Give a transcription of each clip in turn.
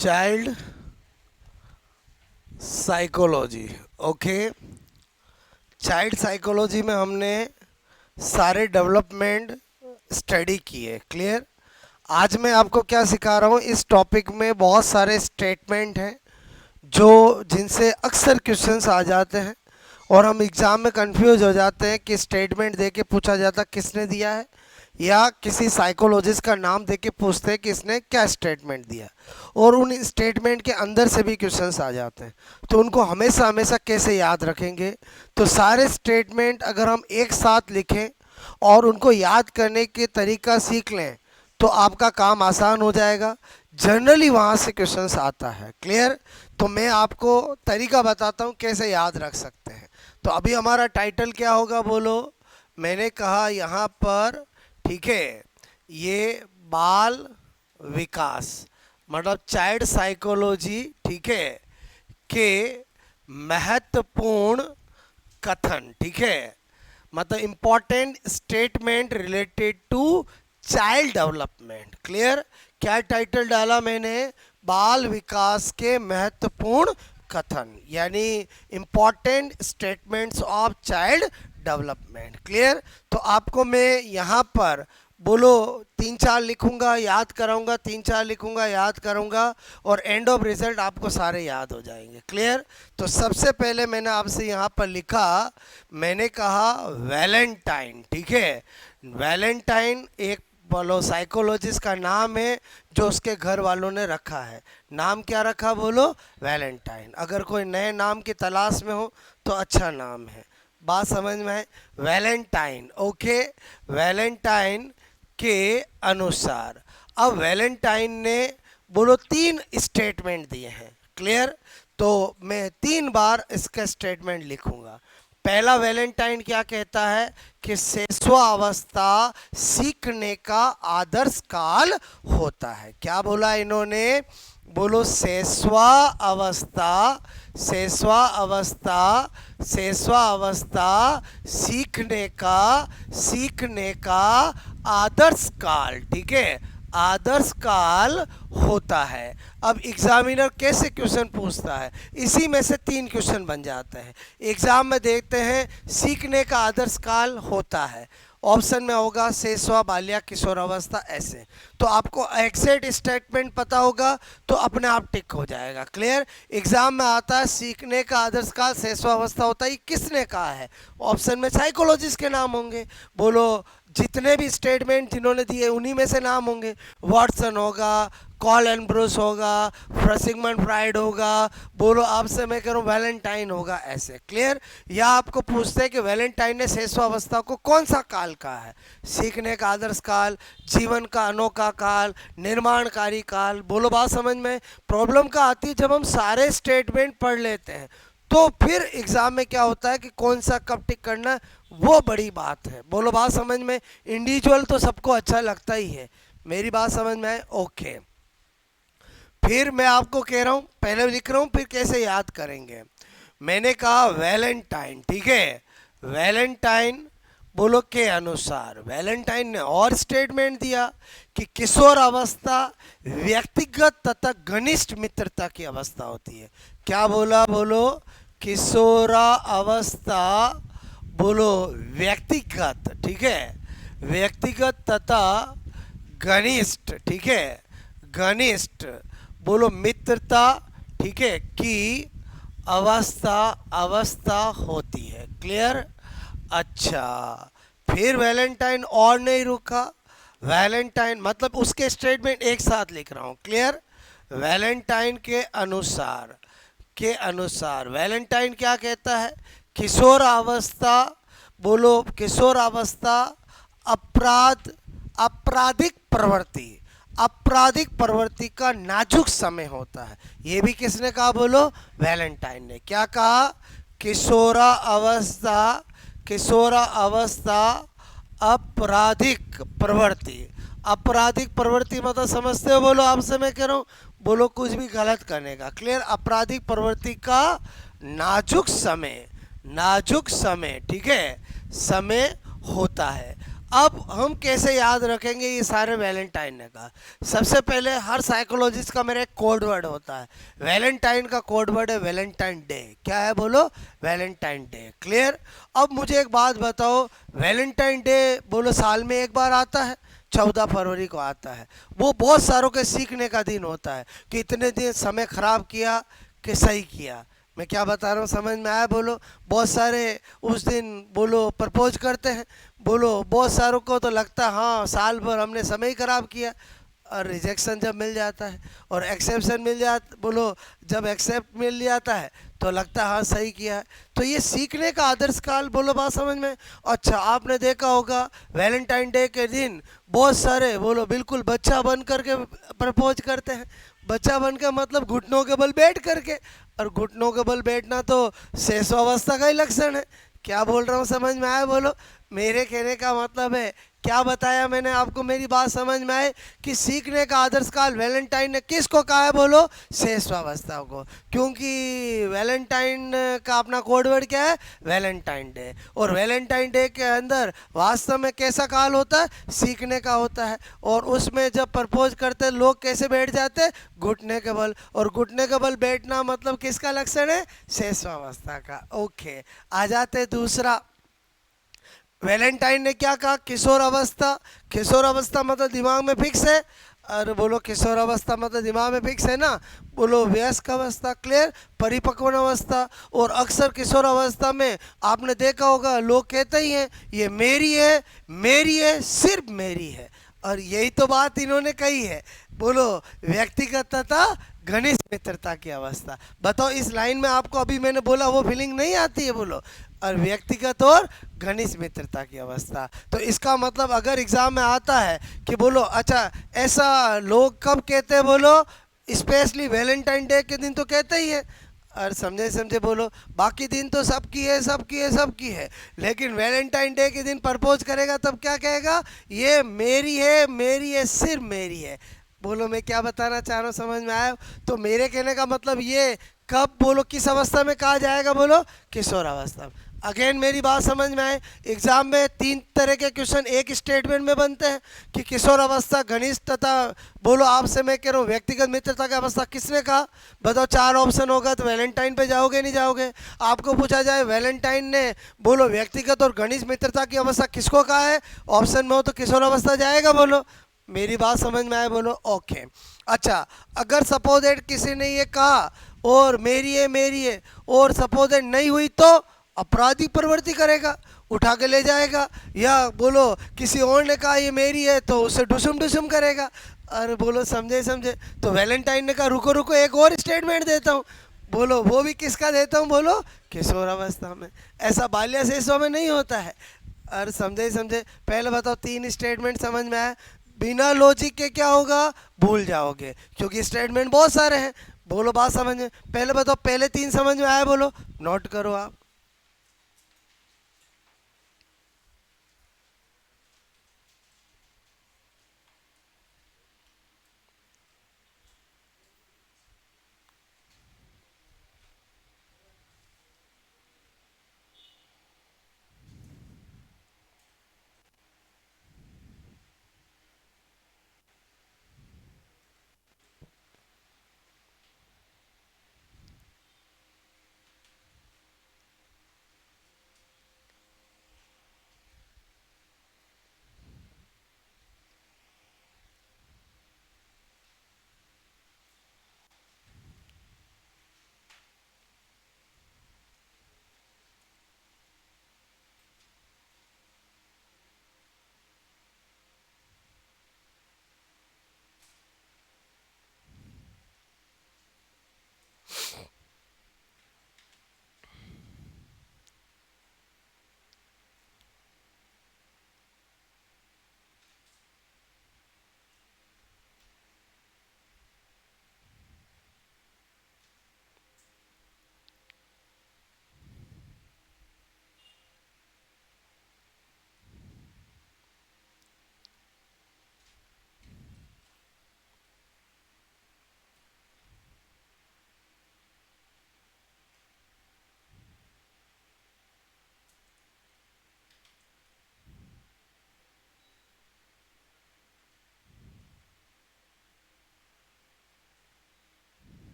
Child psychology. Okay, child psychology में हमने सारे डेवलपमेंट स्टडी किए। क्लियर। आज मैं आपको क्या सिखा रहा हूँ, इस टॉपिक में बहुत सारे स्टेटमेंट हैं जो जिनसे अक्सर क्वेश्चंस आ जाते हैं और हम एग्ज़ाम में कंफ्यूज हो जाते हैं कि स्टेटमेंट दे के पूछा जाता किसने दिया है, या किसी साइकोलॉजिस्ट का नाम दे के पूछते हैं कि इसने क्या स्टेटमेंट दिया, और उन स्टेटमेंट के अंदर से भी क्वेश्चंस आ जाते हैं। तो उनको हमेशा हमेशा कैसे याद रखेंगे? तो सारे स्टेटमेंट अगर हम एक साथ लिखें और उनको याद करने के तरीका सीख लें तो आपका काम आसान हो जाएगा। जनरली वहाँ से क्वेश्चंस आता है। क्लियर। तो मैं आपको तरीका बताता हूँ कैसे याद रख सकते हैं। तो अभी हमारा टाइटल क्या होगा बोलो? मैंने कहा यहाँ पर, ठीक है, ये बाल विकास मतलब चाइल्ड साइकोलॉजी, ठीक है, के महत्वपूर्ण कथन, ठीक है, मतलब important statement related to child development. Clear. क्या टाइटल डाला मैंने? बाल विकास के महत्वपूर्ण कथन, यानी important statements of child development. Clear. तो आपको मैं यहाँ पर बोलो 3-4 लिखूंगा, याद कराऊंगा, 3-4 लिखूंगा, याद करूंगा, और एंड ऑफ रिजल्ट आपको सारे याद हो जाएंगे। क्लियर। तो सबसे पहले मैंने आपसे यहाँ पर लिखा, मैंने कहा वैलेंटाइन, ठीक है। वैलेंटाइन एक बोलो साइकोलॉजिस्ट का नाम है जो उसके घर वालों ने रखा है। नाम क्या रखा बोलो? वैलेंटाइन। अगर कोई नए नाम की तलाश में हो तो अच्छा नाम है। बात समझ में है? वैलेंटाइन। ओके। वैलेंटाइन के अनुसार अब वैलेंटाइन ने बोलो 3 स्टेटमेंट दिए हैं। क्लियर। तो मैं 3 बार इसका स्टेटमेंट लिखूंगा। पहला वैलेंटाइन क्या कहता है कि शैशवावस्था सीखने का आदर्श काल होता है। क्या बोला इन्होंने? बोलो शैशवावस्था, शैशवावस्था, शैशवावस्था सीखने का आदर्श काल, ठीक है, आदर्श काल होता है। अब एग्जामिनर कैसे क्वेश्चन पूछता है, इसी में से 3 क्वेश्चन बन जाते हैं। एग्जाम में देखते हैं सीखने का आदर्श काल होता है, ऑप्शन में होगा शैशव, बाल्या, किशोरावस्था, ऐसे। तो आपको एग्जैक्ट स्टेटमेंट पता होगा तो अपने आप टिक हो जाएगा। क्लियर। एग्जाम में आता है सीखने का आदर्श काल शैशवावस्था होता है, किसने कहा है? ऑप्शन में साइकोलॉजिस्ट के नाम होंगे। बोलो जितने भी स्टेटमेंट जिन्होंने दिए उन्हीं में से नाम होंगे। वॉटसन होगा, कॉल एंड ब्रूस होगा, सिगमंड फ्राइड होगा, बोलो आपसे मैं कह रहा हूँ वैलेंटाइन होगा, ऐसे। क्लियर। या आपको पूछते हैं कि वैलेंटाइन ने शैशवावस्था को कौन सा काल कहा है? सीखने का आदर्श काल, जीवन का अनोखा काल, निर्माणकारी काल। बोलो बात समझ में? प्रॉब्लम का आती है जब हम सारे स्टेटमेंट पढ़ लेते हैं तो फिर एग्जाम में क्या होता है कि कौन सा कब टिक करना, वो बड़ी बात है। बोलो बात समझ में? इंडिविजुअल तो सबको अच्छा लगता ही है। मेरी बात समझ में आए? ओके। फिर मैं आपको कह रहा हूं, पहले लिख रहा हूं फिर कैसे याद करेंगे। मैंने कहा वैलेंटाइन, ठीक है, वैलेंटाइन बोलो के अनुसार वैलेंटाइन ने और स्टेटमेंट दिया कि किशोर अवस्था व्यक्तिगत तथा घनिष्ठ मित्रता की अवस्था होती है। क्या बोला? बोलो किशोरा अवस्था, बोलो व्यक्तिगत, ठीक है, व्यक्तिगत तथा घनिष्ठ, ठीक है, घनिष्ठ, बोलो मित्रता, ठीक है, की अवस्था होती है। क्लियर। अच्छा, फिर वैलेंटाइन और नहीं रुका। वैलेंटाइन मतलब उसके स्टेटमेंट एक साथ लिख रहा हूं। क्लियर। वैलेंटाइन के अनुसार वैलेंटाइन क्या कहता है? किशोर अवस्था, बोलो किशोर अवस्था आपराधिक प्रवृत्ति का नाजुक समय होता है। ये भी किसने कहा? बोलो वैलेंटाइन ने। क्या कहा? किशोरा अवस्था आपराधिक प्रवृत्ति मतलब समझते हो? बोलो आपसे मैं कह रहा हूँ, बोलो कुछ भी गलत करने का। क्लियर। आपराधिक प्रवृत्ति का नाजुक समय, ठीक है, समय होता है। अब हम कैसे याद रखेंगे ये सारे वैलेंटाइन ने कहा। सबसे पहले हर साइकोलॉजिस्ट का मेरा एक कोड वर्ड होता है। वैलेंटाइन का कोड वर्ड है वैलेंटाइन डे। क्या है बोलो? Valentine day. क्लियर? अब मुझे एक बात बताओ, वैलेंटाइन डे बोलो साल में एक बार आता है, 14 फरवरी को आता है। वो बहुत सारों के सीखने का दिन होता है कि इतने दिन समय खराब किया कि सही किया। मैं क्या बता रहा हूँ समझ में आया बोलो? बहुत सारे उस दिन बोलो प्रपोज करते हैं। बोलो बहुत सारों को तो लगता है हाँ साल भर हमने समय ही खराब किया। और रिजेक्शन जब मिल जाता है और एक्सेप्शन मिल जाता, बोलो जब एक्सेप्ट मिल जाता है तो लगता है हाँ सही किया है। तो ये सीखने का आदर्श काल, बोलो बात समझ में? अच्छा, आपने देखा होगा वैलेंटाइन डे के दिन बहुत सारे बोलो बिल्कुल बच्चा बन करके प्रपोज करते हैं। बच्चा बन के मतलब घुटनों के बल बैठ करके। और घुटनों के बल बैठना तो शेषावस्था का ही लक्षण है। क्या बोल रहा हूँ समझ में आया बोलो? मेरे कहने का मतलब है, क्या बताया मैंने आपको? मेरी बात समझ में आए कि सीखने का आदर्श काल वैलेंटाइन ने किसको कहा है बोलो? शेषावस्था को। क्योंकि वैलेंटाइन का अपना कोड वर्ड क्या है? Valentine day. और वैलेंटाइन डे के अंदर वास्तव में कैसा काल होता है? सीखने का होता है। और उसमें जब प्रपोज करते हैं लोग कैसे बैठ जाते हैं? घुटने के बल। और घुटने के बल बैठना मतलब किसका लक्षण है? शेषावस्था का। ओके, आ जाते दूसरा। वैलेंटाइन ने क्या कहा? किशोर अवस्था। किशोर अवस्था मतलब दिमाग में फिक्स है। अरे बोलो किशोर अवस्था मतलब दिमाग में फिक्स है ना? बोलो वयस्क अवस्था। क्लियर? परिपक्वन अवस्था। और अक्सर किशोर अवस्था में आपने देखा होगा लोग कहते ही हैं ये मेरी है, मेरी है, सिर्फ मेरी है। और यही तो बात इन्होंने कही है। बोलो व्यक्तिगत तथा घनिष्ठ मित्रता की अवस्था। बताओ इस लाइन में आपको अभी मैंने बोला वो फीलिंग नहीं आती है? बोलो, और व्यक्तिगत और घनिष्ठ मित्रता की अवस्था। तो इसका मतलब अगर एग्जाम में आता है कि बोलो अच्छा ऐसा लोग कब कहते हैं बोलो? स्पेशली वैलेंटाइन डे के दिन तो कहते ही है। और समझे समझे बोलो, बाकी दिन तो सबकी है, सबकी है, सबकी है। लेकिन वैलेंटाइन डे के दिन प्रपोज करेगा तब क्या कहेगा? ये मेरी है, मेरी है, सिर्फ मेरी है। बोलो मैं क्या बताना चाह रहा हूँ समझ में आया? तो मेरे कहने का मतलब ये कब बोलो किस अवस्था में कहा जाएगा बोलो? किशोर अवस्था में। अगेन मेरी बात समझ में आए? एग्जाम में 3 तरह के क्वेश्चन एक स्टेटमेंट में बनते हैं कि किशोर अवस्था, घनिष्ठ तथा बोलो आपसे मैं कह रहा हूँ व्यक्तिगत मित्रता की अवस्था किसने कहा? बताओ 4 ऑप्शन होगा तो वैलेंटाइन पे जाओगे नहीं जाओगे? आपको पूछा जाए वैलेंटाइन ने बोलो व्यक्तिगत और घनिष्ठ मित्रता की अवस्था किसको कहा है? ऑप्शन में हो तो किशोर अवस्था जाएगा। बोलो मेरी बात समझ में आए बोलो? ओके। अच्छा, अगर सपोजेट किसी ने ये कहा और मेरी है, मेरी है, और सपोजेट नहीं हुई तो अपराधी प्रवृत्ति करेगा, उठा के ले जाएगा। या बोलो किसी और ने कहा ये मेरी है तो उसे डुसुम डुसुम करेगा। अरे बोलो समझे समझे? तो वैलेंटाइन ने कहा रुको रुको एक और स्टेटमेंट देता हूँ। बोलो वो भी किसका देता हूँ बोलो? किशोर अवस्था में। ऐसा बाल्य शेषों में नहीं होता है। अरे समझे समझे? पहले बताओ 3 स्टेटमेंट समझ में आया? बिना लॉजिक के क्या होगा? भूल जाओगे क्योंकि स्टेटमेंट बहुत सारे हैं। बोलो बात समझ में? पहले बताओ पहले 3 समझ में आया बोलो? नोट करो आप।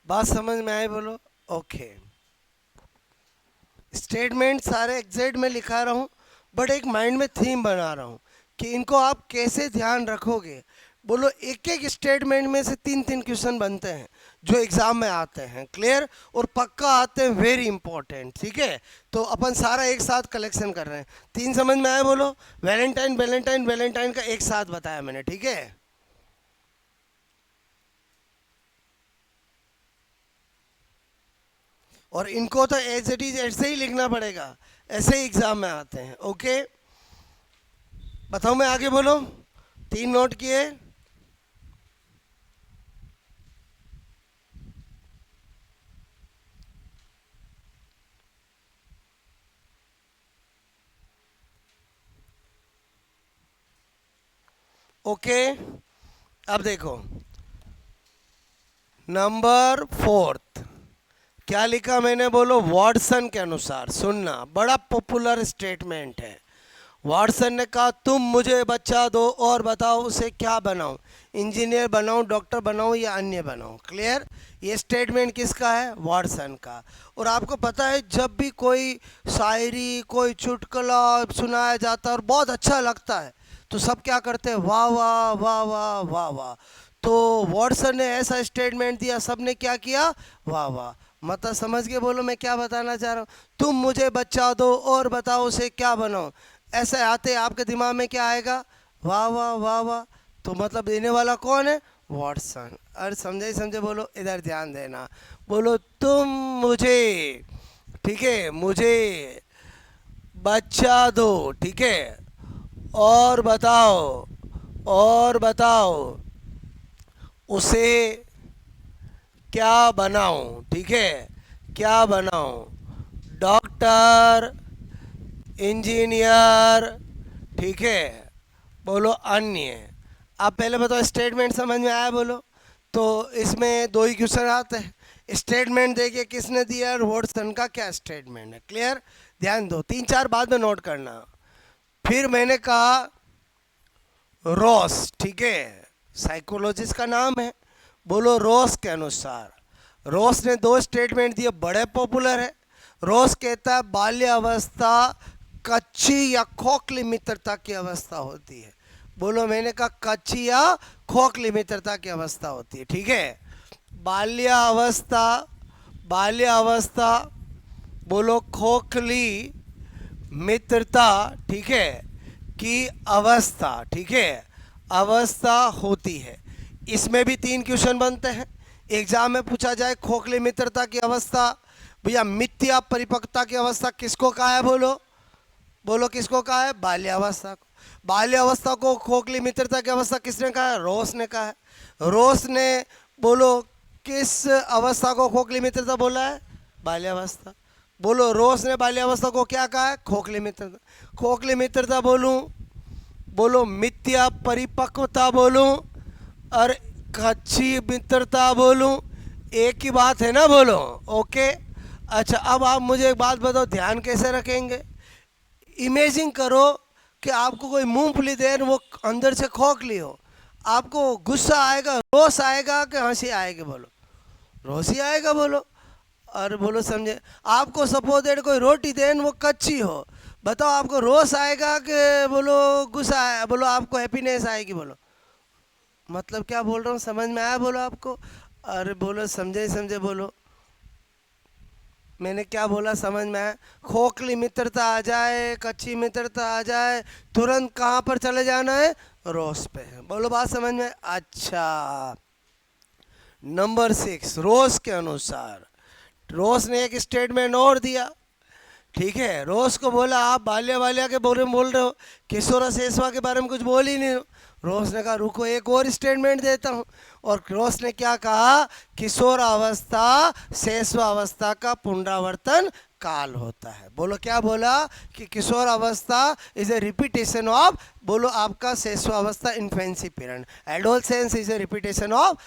बात समझ में आई बोलो? ओके। स्टेटमेंट सारे एग्जैक्ट में लिखा रहा हूँ, बट एक माइंड में थीम बना रहा हूँ कि इनको आप कैसे ध्यान रखोगे। बोलो एक एक स्टेटमेंट में से तीन तीन क्वेश्चन बनते हैं जो एग्जाम में आते हैं, क्लियर, और पक्का आते हैं, वेरी इंपॉर्टेंट, ठीक है। तो अपन सारा एक साथ कलेक्शन कर रहे हैं। तीन समझ में आया बोलो? वैलेंटाइन वैलेंटाइन वैलेंटाइन का एक साथ बताया मैंने, ठीक है। और इनको तो एज इट इज ऐसे ही लिखना पड़ेगा, ऐसे ही एग्जाम में आते हैं, ओके। बताओ मैं आगे बोलो। तीन नोट किए? ओके। अब देखो नंबर फोर्थ क्या लिखा मैंने, बोलो वॉटसन के अनुसार। सुनना, बड़ा पॉपुलर स्टेटमेंट है। वॉटसन ने कहा तुम मुझे बच्चा दो और बताओ उसे क्या बनाऊं, इंजीनियर बनाऊं, डॉक्टर बनाऊं या अन्य बनाऊं, क्लियर। ये स्टेटमेंट किसका है? वॉटसन का। और आपको पता है जब भी कोई शायरी, कोई चुटकुला सुनाया जाता है और बहुत अच्छा लगता है तो सब क्या करते हैं? वाह वाह वाह वाह वाह वाह। तो वॉटसन ने ऐसा स्टेटमेंट दिया, सबने क्या किया? वाह वाह। मतलब समझ के बोलो मैं क्या बताना चाह रहा हूँ। तुम मुझे बच्चा दो और बताओ उसे क्या बनाओ, ऐसे आते आपके दिमाग में क्या आएगा? वाह वाह वाह वाह। तो मतलब देने वाला कौन है? वॉटसन। अरे समझे समझे बोलो, इधर ध्यान देना। बोलो तुम मुझे, ठीक है, मुझे बच्चा दो, ठीक है, और बताओ, और बताओ उसे क्या बनाऊं, ठीक है, क्या बनाऊं, डॉक्टर, इंजीनियर, ठीक है, बोलो अन्य। आप पहले बताओ स्टेटमेंट समझ में आया बोलो? तो इसमें दो ही क्वेश्चन आते हैं। स्टेटमेंट देखिए किसने दिया और वॉटसन का क्या स्टेटमेंट है, क्लियर। ध्यान दो, तीन चार बाद में नोट करना। फिर मैंने कहा रॉस, ठीक है, साइकोलॉजिस्ट का नाम है। बोलो रॉस के अनुसार, रॉस ने दो स्टेटमेंट दिए, बड़े पॉपुलर है। रॉस कहता है बाल्यावस्था कच्ची या खोखली मित्रता की अवस्था होती है। बोलो, मैंने कहा कच्ची या खोखली मित्रता की अवस्था होती है, ठीक है। बाल्यावस्था, बाल्यावस्था, बोलो खोखली मित्रता, ठीक है, की अवस्था, ठीक है, अवस्था होती है। इसमें भी तीन क्वेश्चन बनते हैं। एग्जाम में पूछा जाए खोखली मित्रता की अवस्था, भैया मिथ्या परिपक्वता की अवस्था किसको कहा है? बोलो, बोलो किसको कहा है? बाल्यावस्था को। बाल्यावस्था को खोखली मित्रता की अवस्था किसने कहा है? रोस ने कहा है। रोस ने, बोलो, किस अवस्था को खोखली मित्रता बोला है? बाल्यावस्था। बोलो रोस ने बाल्यावस्था को क्या कहा है? खोखली मित्रता। खोखली मित्रता बोलूं, बोलो मिथ्या परिपक्वता बोलूं, और कच्ची मित्रता बोलूं, एक ही बात है ना? बोलो ओके। अच्छा, अब आप मुझे एक बात बताओ, ध्यान कैसे रखेंगे? इमेजिन करो कि आपको कोई मूंगफली दे और वो अंदर से खोखली हो, आपको गुस्सा आएगा, रोष आएगा कि हंसी आएगी? बोलो, रोष ही आएगा। बोलो, और बोलो समझे। आपको सपोज दैट कोई रोटी दे वो कच्ची हो, बताओ आपको रोष आएगा कि बोलो गुस्सा आए? बोलो आपको हैप्पीनेस आएगी? बोलो, मतलब क्या बोल रहा हूँ, समझ में आया बोलो आपको? अरे बोलो समझे समझे बोलो, मैंने क्या बोला समझ में आया? खोखली मित्रता आ जाए, कच्ची मित्रता आ जाए, तुरंत कहाँ पर चले जाना है? रोस पे। बोलो बात समझ में? अच्छा, नंबर सिक्स, रोस के अनुसार रोस ने एक स्टेटमेंट और दिया, ठीक है। रोस को बोला आप बाल्या बाल्या के बारे में बोल रहे हो, किशोर शेषवा के बारे में कुछ बोल ही नहीं हो। रोस ने कहा रुको एक और स्टेटमेंट देता हूँ। और रोस ने क्या कहा? किशोर अवस्था शेषवा अवस्था का पुनरावर्तन काल होता है। बोलो क्या बोला? कि किशोर अवस्था इज ए रिपीटेशन ऑफ, बोलो आपका शेषवा अवस्था infancy period, adolescence is a repetition of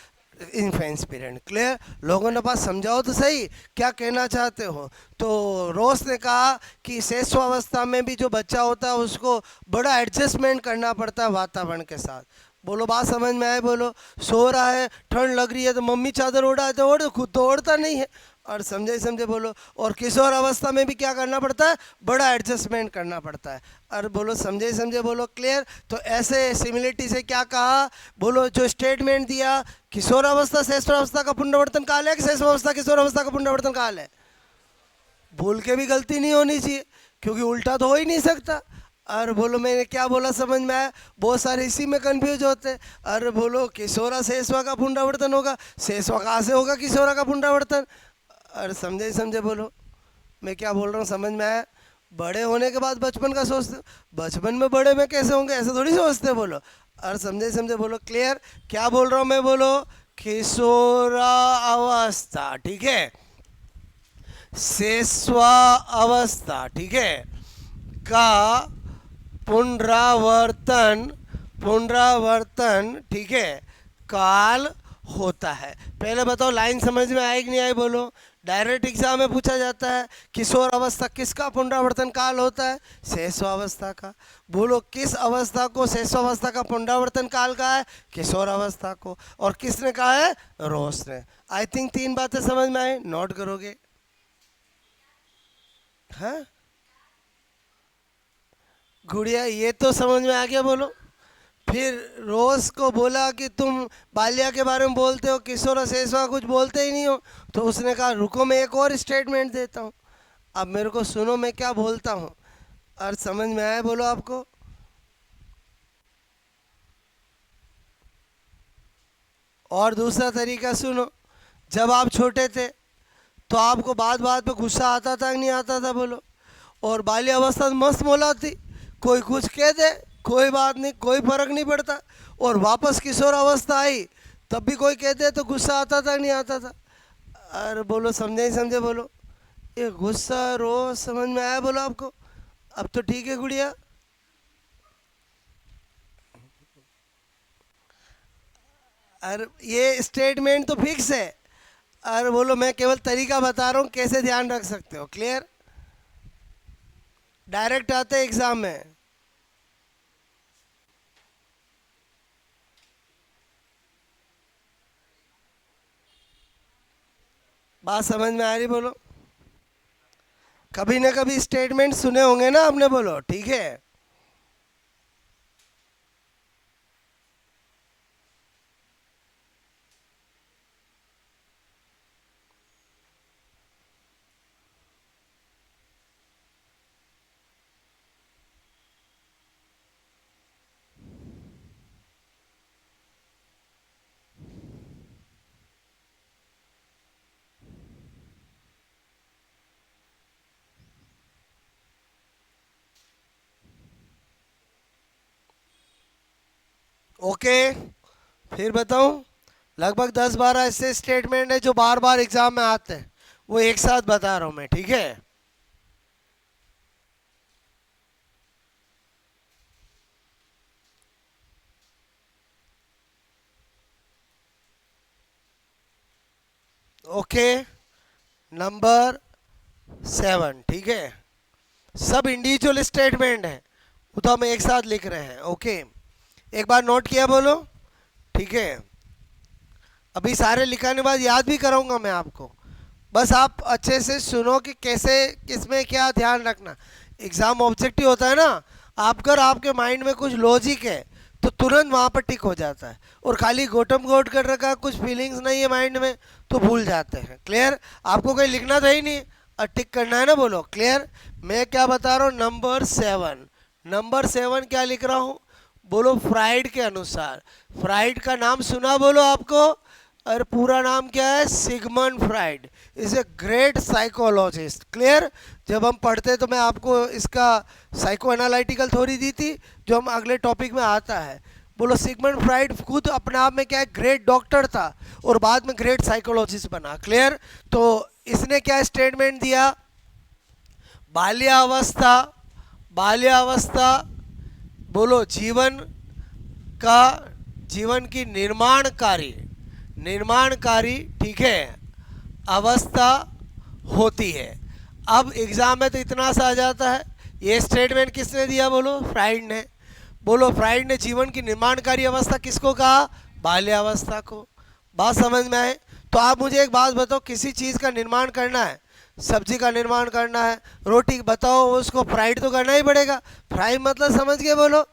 infancy period, clear. लोगों ने पास समझाओ तो सही क्या कहना चाहते हो। तो रोस ने कहा कि शेषवावस्था में भी जो बच्चा होता है उसको बड़ा एडजस्टमेंट करना पड़ता है वातावरण के साथ। बोलो बात समझ में आए? बोलो सो रहा है, ठंड लग रही है तो मम्मी चादर ओढ़ा है तो ओढ़, खुद तो ओढ़ता नहीं है। और समझे समझे बोलो। और किशोर अवस्था में भी क्या करना पड़ता है? बड़ा एडजस्टमेंट करना पड़ता है। और बोलो समझे समझे बोलो क्लियर। तो ऐसे सिमिलिटी से क्या कहा? बोलो जो स्टेटमेंट दिया, किशोर अवस्था श्रेष्ठावस्था का पुनरावर्तन काल है कि श्रेष्ठावस्था किशोर अवस्था का पुनरावर्तन काल है? भूल के भी गलती नहीं होनी चाहिए, क्योंकि उल्टा तो हो ही नहीं सकता। और बोलो मैंने क्या बोला समझ में आया? बहुत सारे इसी में कंफ्यूज होते हैं। अरे बोलो किशोरा शेषवा का पुनरावर्तन होगा, शेषवा कहाँ से होगा किशोरा का पुनरावर्तन? और समझे समझे बोलो मैं क्या बोल रहा हूँ? समझ में आया? बड़े होने के बाद बचपन का सोचते हो, बचपन में बड़े में कैसे होंगे ऐसे थोड़ी सोचते बोलो। और समझे समझे बोलो क्लियर। क्या बोल रहा हूँ मैं? बोलो किशोरा अवस्था, ठीक है, शेषवा अवस्था, ठीक है, का पुनरावर्तन, पुनरावर्तन, ठीक है, काल होता है। पहले बताओ लाइन समझ में आई कि नहीं आई? बोलो डायरेक्ट एग्जाम में पूछा जाता है किशोर अवस्था किसका पुनरावर्तन काल होता है? शेषवावस्था का। बोलो किस अवस्था को शेषवावस्था का पुनरावर्तन काल कहा है? किशोर अवस्था को। और किसने कहा है? रोस ने। आई थिंक 3 बातें समझ में आई, नोट करोगे? हाँ गुड़िया ये तो समझ में आ गया। बोलो फिर रोज को बोला कि तुम बाल्या के बारे में बोलते हो, किशोर और शेषवा कुछ बोलते ही नहीं हो। तो उसने कहा रुको मैं एक और स्टेटमेंट देता हूँ, अब मेरे को सुनो मैं क्या बोलता हूँ। और समझ में आया बोलो आपको? और दूसरा तरीका सुनो, जब आप छोटे थे तो आपको बात बात पे गुस्सा आता था कि नहीं आता था? बोलो। और बाल्यावस्था मस्त मौला थी, कोई कुछ कह दे कोई बात नहीं, कोई फर्क नहीं पड़ता। और वापस किशोर अवस्था आई तब भी कोई कह दे तो गुस्सा आता था कि नहीं आता था? अरे बोलो समझे ही समझे बोलो। ये गुस्सा रोज समझ में आया बोलो आपको? अब तो ठीक है गुड़िया। अरे ये स्टेटमेंट तो फिक्स है। अरे बोलो मैं केवल तरीका बता रहा हूँ कैसे ध्यान रख सकते हो। क्लियर? डायरेक्ट आते एग्जाम में। बात समझ में आ रही? बोलो कभी ना कभी स्टेटमेंट सुने होंगे ना आपने? बोलो ठीक है। ओके फिर बताऊं, लगभग 10-12 ऐसे स्टेटमेंट है जो बार बार एग्जाम में आते हैं, वो एक साथ बता रहा हूं मैं, ठीक है? ओके नंबर 7, ठीक है, सब इंडिविजुअल स्टेटमेंट है, वो तो हम एक साथ लिख रहे हैं। ओके एक बार नोट किया बोलो, ठीक है? अभी सारे लिखाने के बाद याद भी कराऊंगा मैं आपको, बस आप अच्छे से सुनो कि कैसे किसमें क्या ध्यान रखना। एग्ज़ाम ऑब्जेक्टिव होता है ना, आप अगर आपके माइंड में कुछ लॉजिक है तो तुरंत वहाँ पर टिक हो जाता है, और खाली गोटम गोट कर रखा कुछ फीलिंग्स नहीं है माइंड में तो भूल जाते हैं। क्लियर? आपको कहीं लिखना तो ही नहीं और टिक करना है ना? बोलो क्लियर? मैं क्या बता रहा हूँ? नंबर 7, नंबर 7 क्या लिख रहा हूँ? बोलो फ्राइड के अनुसार। फ्राइड का नाम सुना बोलो आपको? और पूरा नाम क्या है? Sigmund Freud is a great psychologist. Clear? जब हम पढ़ते तो मैं आपको इसका साइको एनालिटिकल थ्योरी दी थी जो हम अगले टॉपिक में आता है। बोलो सिगमंड फ्राइड खुद अपने आप में क्या है? ग्रेट डॉक्टर था और बाद में ग्रेट साइकोलॉजिस्ट बना। क्लियर? तो इसने क्या स्टेटमेंट दिया? बाल्यावस्था, बाल्यावस्था बोलो जीवन का, जीवन की निर्माणकारी, निर्माणकारी, ठीक है, अवस्था होती है। अब एग्ज़ाम में तो इतना सा आ जाता है, ये स्टेटमेंट किसने दिया? बोलो फ्राइड ने। बोलो फ्राइड ने जीवन की निर्माणकारी अवस्था किसको कहा? बाल्यावस्था को। बात समझ में आए? तो आप मुझे एक बात बताओ, किसी चीज़ का निर्माण करना है, सब्जी का निर्माण करना है, रोटी बताओ, उसको फ्राइड तो करना ही पड़ेगा। फ्राई मतलब समझ के बोलो।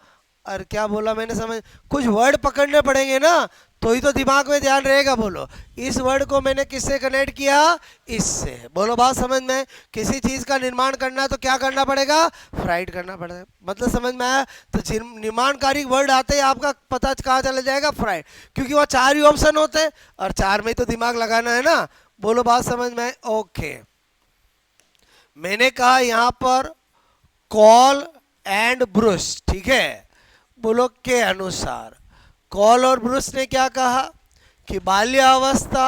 और क्या बोला मैंने? समझ, कुछ वर्ड पकड़ने पड़ेंगे ना, तो ही तो दिमाग में ध्यान रहेगा। बोलो, इस वर्ड को मैंने किससे कनेक्ट किया? इससे। बोलो, बात समझ में? किसी चीज़ का निर्माण करना है तो क्या करना पड़ेगा? फ्राइड करना पड़ेगा। मतलब समझ में आया? तो निर्माणकारी वर्ड आते ही आपका पता कहाँ चला जाएगा? फ्राइड। क्योंकि वहाँ चार ही ऑप्शन होते हैं और चार में ही तो दिमाग लगाना है ना। बोलो, बात समझ में आए? ओके। मैंने कहा यहाँ पर कॉल एंड ब्रुस, ठीक है? बोलो के अनुसार कॉल और ब्रुस ने क्या कहा कि बाल्यावस्था,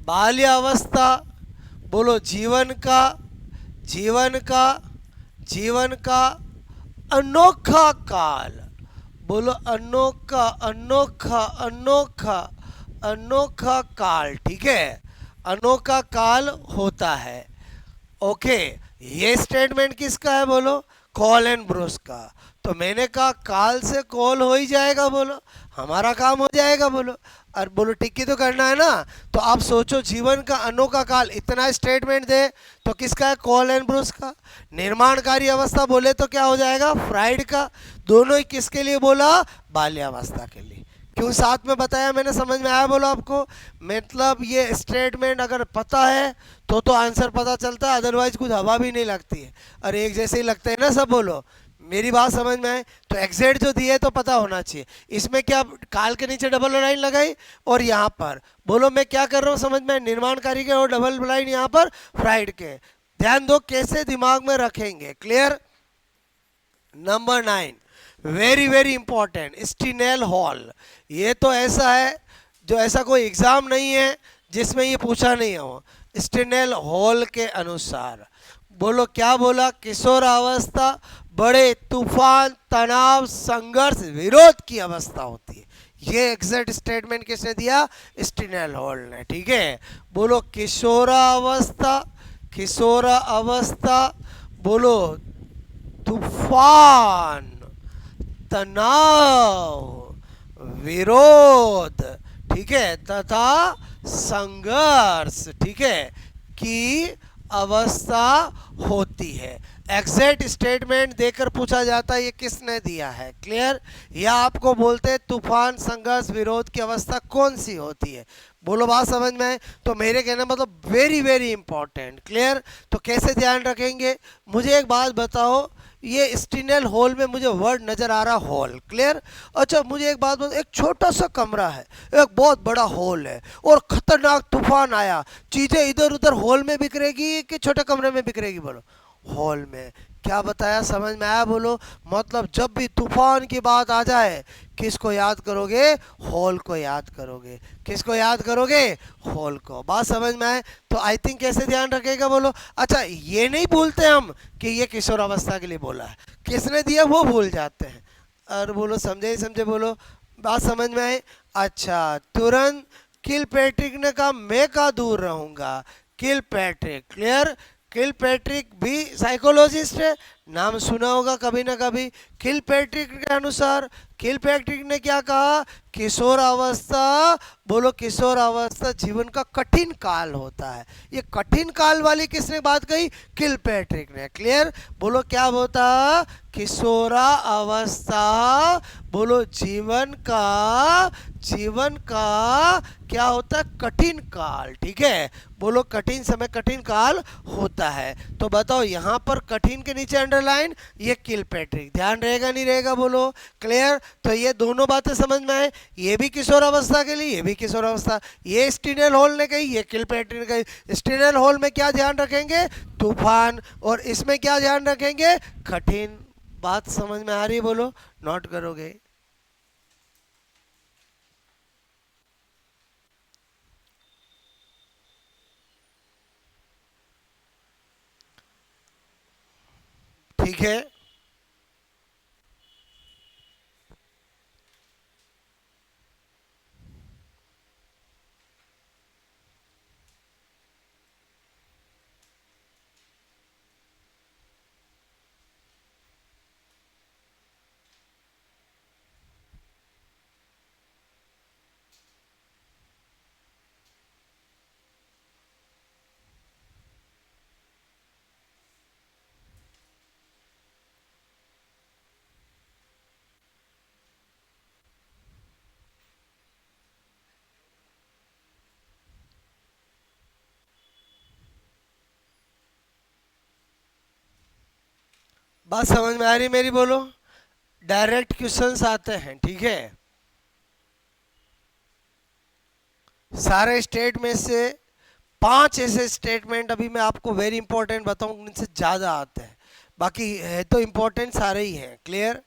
बाल्यावस्था, बोलो जीवन का, जीवन का, जीवन का अनोखा काल। बोलो अनोखा, अनोखा, अनोखा, अनोखा काल, ठीक है? अनोखा काल होता है। ओके, ये स्टेटमेंट किसका है? बोलो, कॉल एंड ब्रूस का। तो मैंने कहा काल से कॉल हो ही जाएगा, बोलो हमारा काम हो जाएगा। बोलो, और बोलो टिक्की तो करना है ना। तो आप सोचो, जीवन का अनोखा काल, इतना स्टेटमेंट दे तो किसका है? कॉल एंड ब्रूस का। निर्माणकारी अवस्था बोले तो क्या हो जाएगा? फ्राइड का। दोनों ही किसके लिए बोला? बाल्यावस्था के लिए। क्यों साथ में बताया मैंने? समझ में आया? बोलो आपको, मतलब ये स्टेटमेंट अगर पता है तो आंसर पता चलता है, अदरवाइज कुछ हवा भी नहीं लगती है। और एक जैसे ही लगते हैं ना सब। बोलो, मेरी बात समझ में आए? तो एग्जैक्ट जो दिए तो पता होना चाहिए। इसमें क्या काल के नीचे डबल लाइन लगाई, और यहाँ पर बोलो मैं क्या कर रहा हूँ? समझ में? निर्माणकारी के और डबल लाइन यहाँ पर फ्राइड के। ध्यान दो कैसे दिमाग में रखेंगे। Clear? Number 9, very very important, stenohaline. ये तो ऐसा है जो ऐसा कोई एग्जाम नहीं है जिसमें ये पूछा नहीं हो। स्टीनेल हॉल के अनुसार बोलो क्या बोला? किशोरावस्था बड़े तूफान, तनाव, संघर्ष, विरोध की अवस्था होती है। ये एग्जैक्ट स्टेटमेंट किसने दिया? स्टीनेल हॉल ने, ठीक है? बोलो किशोरावस्था, किशोरावस्था, बोलो तूफान, तनाव, विरोध, ठीक है, तथा संघर्ष, ठीक है, की अवस्था होती है। एग्जैक्ट स्टेटमेंट देकर पूछा जाता है ये किसने दिया है। क्लियर? या आपको बोलते हैं तूफान, संघर्ष, विरोध की अवस्था कौन सी होती है। बोलो, बात समझ में आए? तो मेरे कहने मतलब वेरी वेरी इंपॉर्टेंट। क्लियर? तो कैसे ध्यान रखेंगे? मुझे एक बात बताओ, ये स्टीनेल हॉल में मुझे वर्ड नजर आ रहा, हॉल। क्लियर? अच्छा, मुझे एक बात बताओ, एक छोटा सा कमरा है, एक बहुत बड़ा हॉल है, और खतरनाक तूफान आया, चीजें इधर उधर हॉल में बिखरेगी कि छोटे कमरे में बिखरेगी? बोलो, हॉल में। क्या बताया? समझ में आया? बोलो, मतलब जब भी तूफान की बात आ जाए किसको याद करोगे? हॉल को याद करोगे। किसको याद करोगे? हॉल को। बात समझ में आए? तो आई थिंक कैसे ध्यान रखेगा? बोलो, अच्छा ये नहीं भूलते हम कि ये किशोर अवस्था के लिए बोला है, किसने दिया वो भूल जाते हैं। और बोलो समझे ही समझे? बोलो, बात समझ में आए? अच्छा, तुरंत किल पैट्रिक ने कहा मैं का दूर रहूंगा। किल पैट्रिक, क्लियर? किल पैट्रिक भी साइकोलॉजिस्ट है, नाम सुना होगा कभी ना कभी। किल पैट्रिक के अनुसार किल पैट्रिक ने क्या कहा? किशोर अवस्था, बोलो किशोर अवस्था जीवन का कठिन काल होता है। ये कठिन काल वाली किसने बात कही? किल पैट्रिक ने। क्लियर? बोलो क्या होता? किशोरा अवस्था, बोलो जीवन का, जीवन का क्या होता है? कठिन काल, ठीक है? बोलो कठिन समय, कठिन काल होता है। तो बताओ यहाँ पर कठिन के नीचे अंडरलाइन, ये किल पैट्रिक। ध्यान रहेगा नहीं रहेगा? बोलो, क्लियर? तो ये दोनों बातें समझ में आए? ये भी किशोर अवस्था के लिए, ये भी किशोर अवस्था। ये स्टीनेल हॉल ने कही, ये किल पैट्रिक ने कही। स्टीनेल हॉल में क्या ध्यान रखेंगे? तूफान। और इसमें क्या ध्यान रखेंगे? कठिन। बात समझ में आ रही? बोलो, नोट करोगे? ठीक है? बात समझ में आ रही मेरी? बोलो। डायरेक्ट क्वेश्चंस आते हैं, ठीक है। सारे स्टेट में से 5 ऐसे स्टेटमेंट अभी मैं आपको वेरी इंपॉर्टेंट बताऊं, उनसे ज़्यादा आते हैं। बाकी है तो इंपॉर्टेंट सारे ही हैं। क्लियर?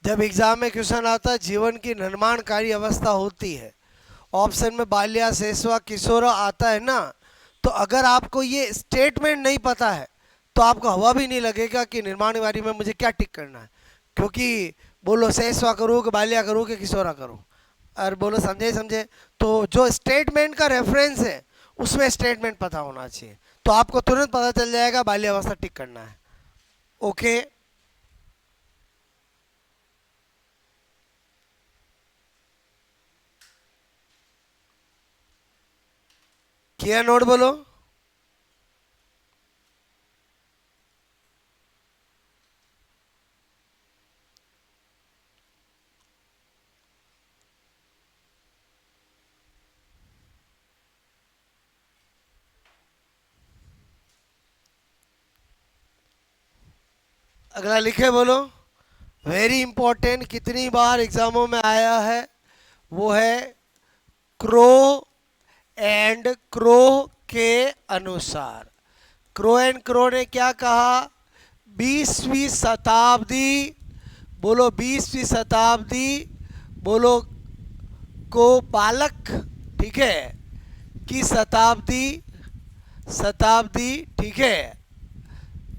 जब एग्जाम में क्वेश्चन आता है जीवन की निर्माणकारी अवस्था होती है, ऑप्शन में बाल्या शेषवा किशोरा आता है ना, तो अगर आपको ये स्टेटमेंट नहीं पता है तो आपको हवा भी नहीं लगेगा कि निर्माणकारी में मुझे क्या टिक करना है। क्योंकि बोलो शेषवा करूँ कि बाल्या करूँ कि किशोरा करूँ, और बोलो समझे समझे, तो जो स्टेटमेंट का रेफरेंस है उसमें स्टेटमेंट पता होना चाहिए, तो आपको तुरंत पता चल जाएगा बाल्यावस्था टिक करना है। ओके, किया नोट? बोलो। अगला लिखे, बोलो। वेरी इंपॉर्टेंट, कितनी बार एग्जामों में आया है, वो है क्रो एंड क्रो के अनुसार। क्रो एंड क्रो ने क्या कहा? 20वीं शताब्दी, बोलो 20वीं शताब्दी, बोलो को बालक, ठीक है, की शताब्दी, शताब्दी, ठीक है,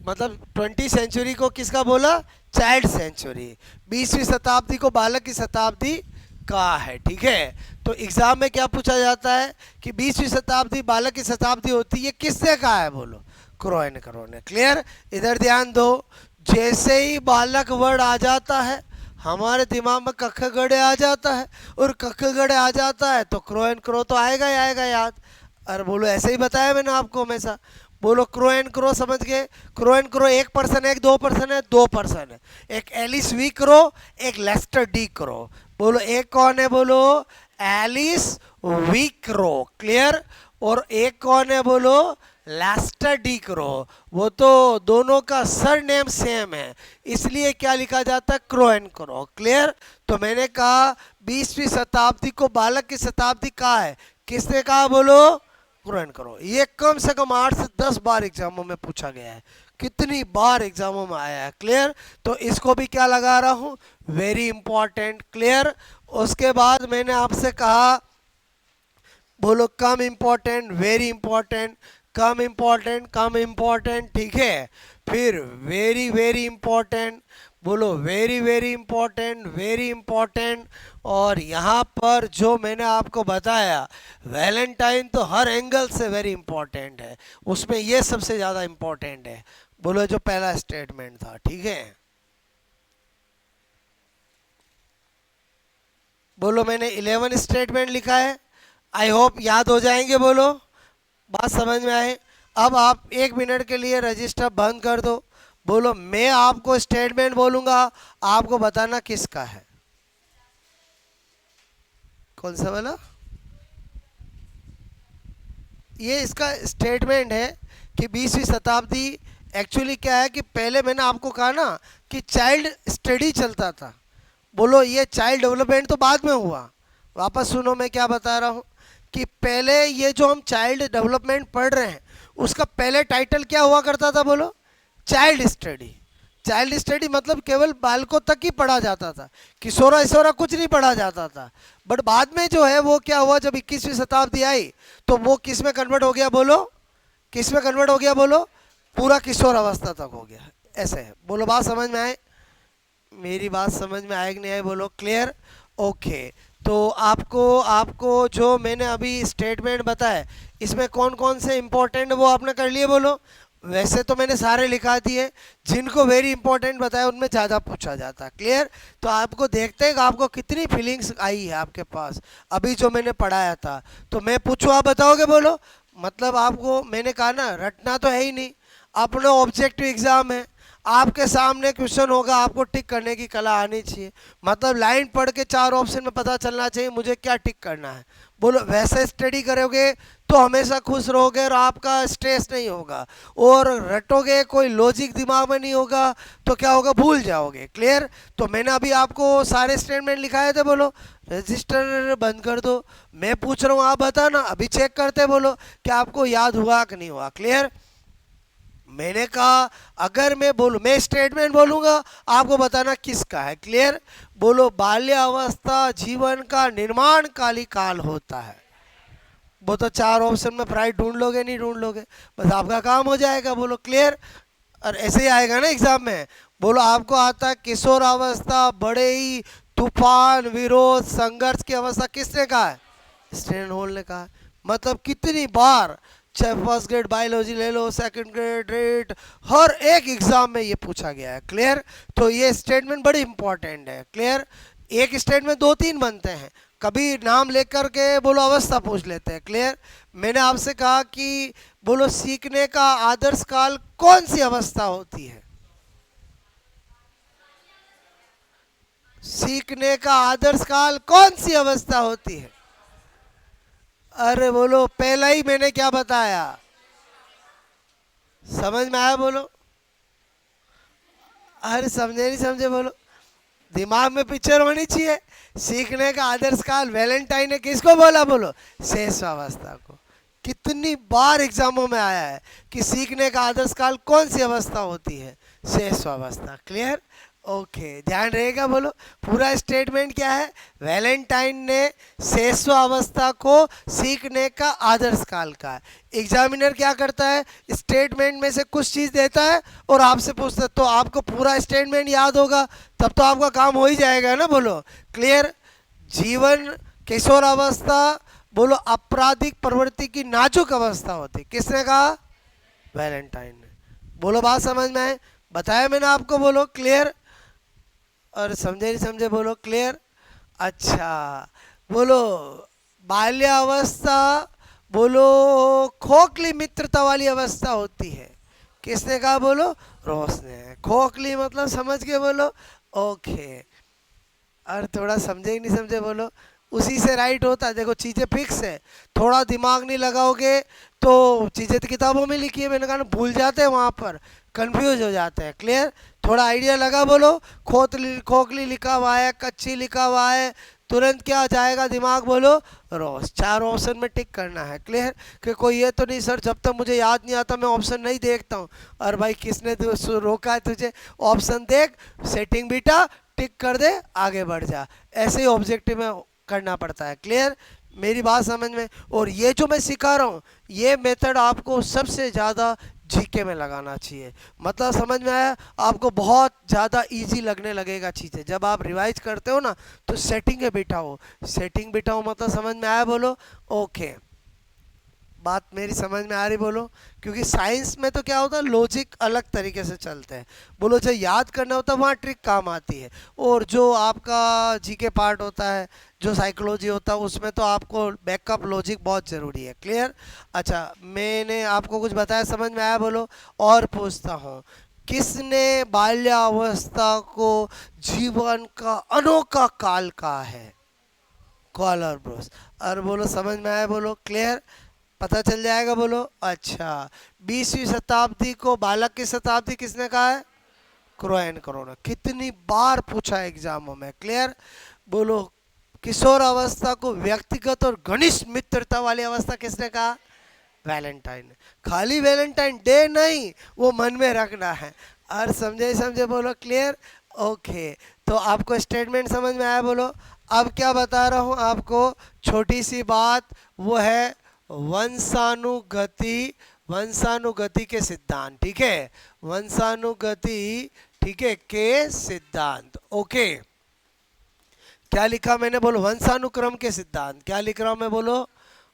मतलब 20 सेंचुरी को किसका बोला? Child century. 20वीं शताब्दी को बालक की शताब्दी कहा है, ठीक है। तो एग्जाम में क्या पूछा जाता है कि 20वीं शताब्दी बालक की शताब्दी होती है, किसने कहा है? बोलो क्रो एंड क्रो ने। क्लियर? इधर ध्यान दो, जैसे ही बालक वर्ड आ जाता है हमारे दिमाग में कख गड़े आ जाता है, और कख गड़े आ जाता है तो क्रो एंड क्रो तो आएगा ही आएगा याद। और बोलो ऐसे ही बताया मैंने आपको हमेशा। बोलो क्रो एंड क्रो समझ गए? क्रो एंड क्रो एक पर्सन है, एक दो पर्सन है? दो पर्सन है। एक एलिस वी क्रो, एक लेस्टर डी क्रो। बोलो एक कौन है? बोलो एलिस वी क्रो। क्लियर? और एक कौन है? बोलो लेस्टर डी क्रो। वो तो दोनों का सर नेम सेम है, इसलिए क्या लिखा जाता है? Crow and crow. क्लियर? तो मैंने कहा 20वीं शताब्दी को बालक की शताब्दी कहा है, किसने कहा? बोलो क्रो एंड क्रो। ये कम से कम 8 से 10 बार एग्जामों में पूछा गया है, कितनी बार एग्जामों में आया है। क्लियर? तो इसको भी क्या लगा रहा हूँ? Very important. क्लियर? उसके बाद मैंने आपसे कहा, बोलो कम इम्पॉर्टेंट, वेरी इंपॉर्टेंट, कम इम्पॉर्टेंट, कम इम्पॉर्टेंट, ठीक है। फिर वेरी वेरी इंपॉर्टेंट, बोलो very very important, very important. और यहाँ पर जो मैंने आपको बताया वैलेंटाइन तो हर एंगल से वेरी इंपॉर्टेंट है, उसमें ये सबसे ज़्यादा इंपॉर्टेंट है। बोलो जो पहला स्टेटमेंट था, ठीक है। बोलो मैंने 11 स्टेटमेंट लिखा है, आई होप याद हो जाएंगे। बोलो बात समझ में आए? अब आप 1 मिनट के लिए रजिस्टर बंद कर दो। बोलो मैं आपको स्टेटमेंट बोलूंगा, आपको बताना किसका है। कौन सा वाला? ये इसका स्टेटमेंट है कि 20वीं शताब्दी एक्चुअली क्या है कि पहले मैंने आपको कहा ना कि चाइल्ड स्टडी चलता था। बोलो ये चाइल्ड डेवलपमेंट तो बाद में हुआ। वापस सुनो मैं क्या बता रहा हूँ कि पहले ये जो हम चाइल्ड डेवलपमेंट पढ़ रहे हैं उसका पहले टाइटल क्या हुआ करता था? बोलो चाइल्ड स्टडी। चाइल्ड स्टडी मतलब केवल बालकों तक ही पढ़ा जाता था, किशोरा इसोरा कुछ नहीं पढ़ा जाता था। बट बाद में जो है वो क्या हुआ, जब 21वीं शताब्दी आई तो वो किस में कन्वर्ट हो गया? बोलो किस में कन्वर्ट हो गया? बोलो पूरा किशोर अवस्था तक हो गया। ऐसे है। बोलो बात समझ में आए? मेरी बात समझ में आए कि नहीं आए? बोलो क्लियर? ओके। तो आपको आपको जो मैंने अभी स्टेटमेंट बताया इसमें कौन कौन से इंपॉर्टेंट वो आपने कर लिए? बोलो वैसे तो मैंने सारे लिखा दिए, जिनको वेरी इंपॉर्टेंट बताया उनमें ज़्यादा पूछा जाता है। क्लियर? तो आपको देखते हैं कि आपको कितनी फीलिंग्स आई है आपके पास अभी जो मैंने पढ़ाया था। तो मैं पूछूँ, आप बताओगे? बोलो। मतलब आपको मैंने कहा ना, रटना तो है ही नहीं, अपना ऑब्जेक्टिव एग्जाम है, आपके सामने क्वेश्चन होगा, आपको टिक करने की कला आनी चाहिए। मतलब लाइन पढ़ के चार ऑप्शन में पता चलना चाहिए मुझे क्या टिक करना है। बोलो, वैसे स्टडी करोगे तो हमेशा खुश रहोगे और आपका स्ट्रेस नहीं होगा। और रटोगे, कोई लॉजिक दिमाग में नहीं होगा तो क्या होगा, भूल जाओगे। क्लियर? तो मैंने अभी आपको सारे स्टेटमेंट लिखाए थे। बोलो, रजिस्टर बंद कर दो। मैं पूछ रहा हूँ, आप बताना, अभी चेक करते। बोलो कि आपको याद हुआ कि नहीं हुआ। क्लियर? मैंने कहा अगर मैं बोलूँ, मैं स्टेटमेंट बोलूँगा, आपको बताना किसका है। क्लियर? बोलो, बाल्यावस्था जीवन का निर्माण काली काल होता है। वो तो चार ऑप्शन में प्राइड ढूंढ लोगे, नहीं ढूंढ लोगे, बस आपका काम हो जाएगा। बोलो क्लियर? और ऐसे ही आएगा ना एग्जाम में। बोलो, आपको आता है किशोर अवस्था, बड़े ही तूफान, विरोध, संघर्ष की अवस्था किसने कहा है? स्टैन होल ने कहा है। मतलब कितनी बार, चाहे फर्स्ट ग्रेड बायोलॉजी ले लो, सेकंड ग्रेड रेट, हर एक एग्जाम में ये पूछा गया है। क्लियर? तो ये स्टेटमेंट बड़ी इंपॉर्टेंट है। क्लियर? एक स्टेटमेंट दो तीन बनते हैं, कभी नाम लेकर के बोलो अवस्था पूछ लेते हैं। क्लियर? मैंने आपसे कहा कि बोलो, सीखने का आदर्श काल कौन सी अवस्था होती है? सीखने का आदर्श काल कौन सी अवस्था होती है? अरे बोलो, पहला ही मैंने क्या बताया, समझ में आया? बोलो। अरे समझे नहीं समझे? बोलो, दिमाग में पिक्चर होनी चाहिए। सीखने का आदर्श काल वैलेंटाइन ने किसको बोला? बोलो, शेषावस्था को। कितनी बार एग्जामों में आया है कि सीखने का आदर्श काल कौन सी अवस्था होती है? शेषावस्था। क्लियर? ओके, ध्यान रहेगा। बोलो, पूरा स्टेटमेंट क्या है? वैलेंटाइन ने शेषावस्था को सीखने का आदर्श काल का है। एग्जामिनर क्या करता है, स्टेटमेंट में से कुछ चीज़ देता है और आपसे पूछता है, तो आपको पूरा स्टेटमेंट याद होगा तब तो आपका काम हो ही जाएगा ना। बोलो क्लियर? जीवन, किशोर अवस्था, बोलो आपराधिक प्रवृत्ति की नाजुक अवस्था होती, किसने कहा? वैलेंटाइन ने। बोलो, बात समझ में आए? बताया मैंने आपको। बोलो क्लियर? और समझे नहीं समझे? बोलो क्लियर? अच्छा, बोलो, बाल्यावस्था, बोलो खोखली मित्रता वाली अवस्था होती है, किसने कहा? बोलो, रोस ने। खोखली मतलब समझ के बोलो। ओके, और थोड़ा समझे ही नहीं समझे? बोलो, उसी से राइट होता है। देखो, चीज़ें फिक्स है, थोड़ा दिमाग नहीं लगाओगे तो चीज़ें तो किताबों में लिखी है, मैंने कहा ना, भूल जाते हैं, वहाँ पर कंफ्यूज हो जाते हैं। क्लियर? थोड़ा आइडिया लगा। बोलो, खोखली, खोखली लिखा हुआ है, कच्ची लिखा हुआ है, तुरंत क्या आ जाएगा दिमाग? बोलो, रोज। चार ऑप्शन में टिक करना है। क्लियर? कि कोई ये तो नहीं सर, जब तक मुझे याद नहीं आता मैं ऑप्शन नहीं देखता हूँ। और भाई, किसने रोका है तुझे? ऑप्शन देख, सेटिंग बीटा, टिक कर दे, आगे बढ़ जा। ऐसे ही ऑब्जेक्टिव में करना पड़ता है। क्लियर? मेरी बात समझ में? और ये जो मैं सिखा रहा हूँ, ये मेथड आपको सबसे ज़्यादा जीके में लगाना चाहिए। मतलब समझ में आया? आपको बहुत ज़्यादा इजी लगने लगेगा चीज़ें जब आप रिवाइज करते हो ना। तो सेटिंग है बिठाओ, सेटिंग बिठाओ, मतलब समझ में आया? बोलो ओके। बात मेरी समझ में आ रही? बोलो। क्योंकि साइंस में तो क्या होता है, लॉजिक अलग तरीके से चलते हैं। बोलो, जो याद करना होता है वहाँ ट्रिक काम आती है, और जो आपका जीके पार्ट होता है, जो साइकोलॉजी होता है, उसमें तो आपको बैकअप लॉजिक बहुत ज़रूरी है। क्लियर? अच्छा, मैंने आपको कुछ बताया, समझ में आया? बोलो। और पूछता हूँ, किसने बाल्यावस्था को जीवन का अनोखा काल कहा है? कॉलर ब्रोस। और बोलो, समझ में आया? बोलो क्लियर? पता चल जाएगा। बोलो। अच्छा, 20वीं शताब्दी को बालक की शताब्दी किसने कहा है? क्रोएन करो ने। कितनी बार पूछा है एग्जामों में। क्लियर? बोलो, किशोर अवस्था को व्यक्तिगत और घनिष्ठ मित्रता वाली अवस्था किसने कहा? वैलेंटाइन। खाली वैलेंटाइन डे नहीं, वो मन में रखना है। और समझे समझे? बोलो क्लियर? ओके, तो आपको स्टेटमेंट समझ में आया? बोलो। अब क्या बता रहा हूँ आपको, छोटी सी बात, वो है वंशानुगति, वंशानुगति के सिद्धांत। ठीक है? वंशानुगति, ठीक है, के सिद्धांत। ओके, क्या लिखा मैंने? बोलो, वंशानुक्रम के सिद्धांत। क्या लिख रहा हूं मैं? बोलो,